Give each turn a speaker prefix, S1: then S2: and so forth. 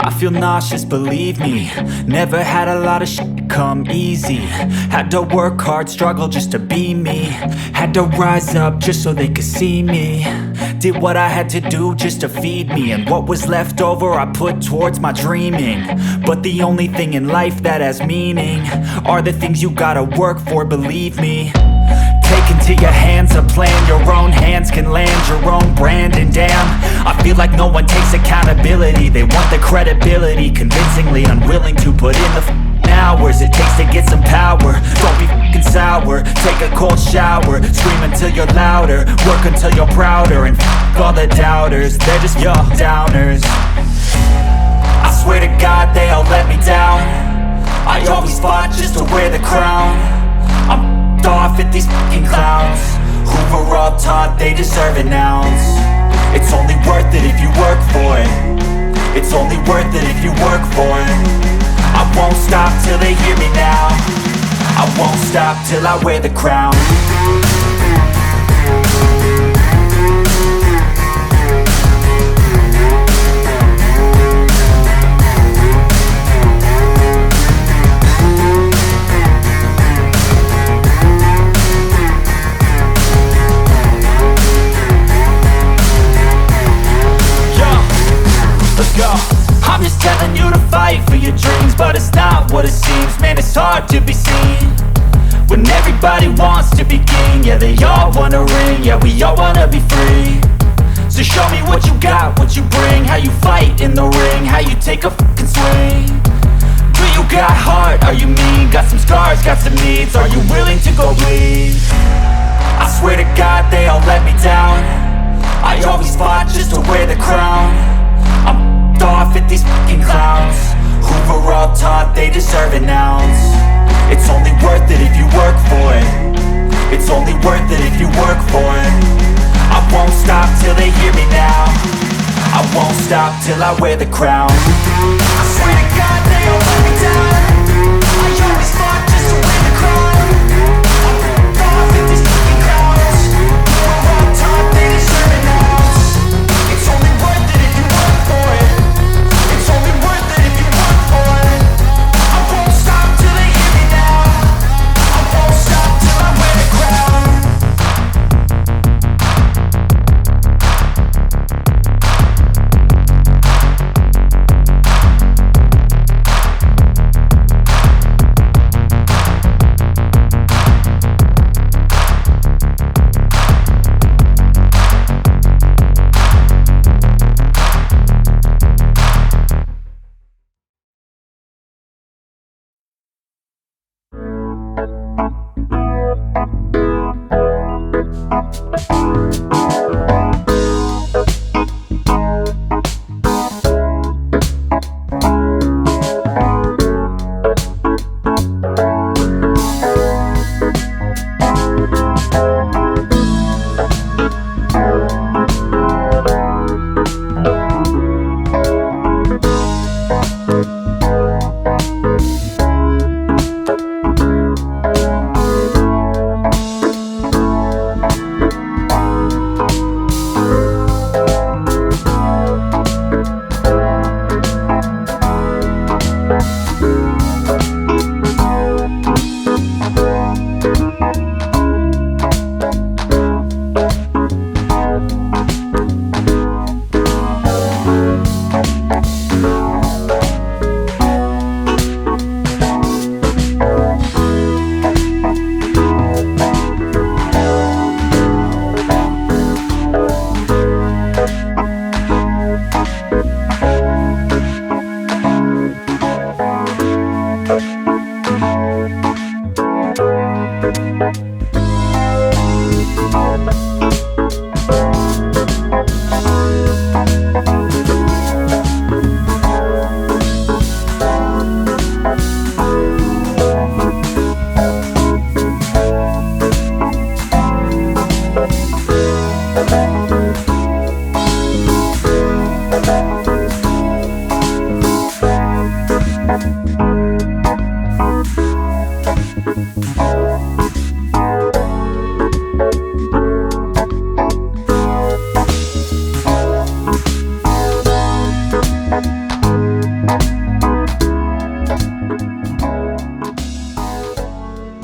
S1: I feel nauseous, believe me. Never had a lot of shit come easy. Had to work hard, struggle just to be me. Had to rise up just so they could see me. Did what I had to do just to feed me, and what was left over I put towards my dreaming. But the only thing in life that has meaning are the things you gotta work for, believe me. Take into your hands a plan, your own hands can land your own brand. And damn, I feel like no one takes accountability. They want the credibility, convincingly unwilling to put in the hours it takes to get some power. Don't be f***ing sour, take a cold shower. Scream until you're louder, work until you're prouder. And f*** all the doubters, they're just your downers. I swear to God they all let me down. I always fought just to wear the crown. I'm off at these fucking clowns who were all taught they deserve an ounce. It's only worth it if you work for it. It's only worth it if you work for it. I won't stop till they hear me now. I won't stop till I wear the crown. I'm just telling you to fight for your dreams, but it's not what it seems. Man, it's hard to be seen when everybody wants to be king. Yeah, they all wanna ring, yeah, we all wanna be free. So show me what you got, what you bring, how you fight in the ring, how you take a fucking swing. Do you got heart, are you mean? Got some scars, got some needs, are you willing to go bleed? I swear to God they all let me down. I always fought just to wear the crown. I'm off at these fucking clowns who were all taught they deserve an ounce. It's only worth it if you work for it. It's only worth it if you work for it. I won't stop till they hear me now. I won't stop till I wear the crown. I swear to God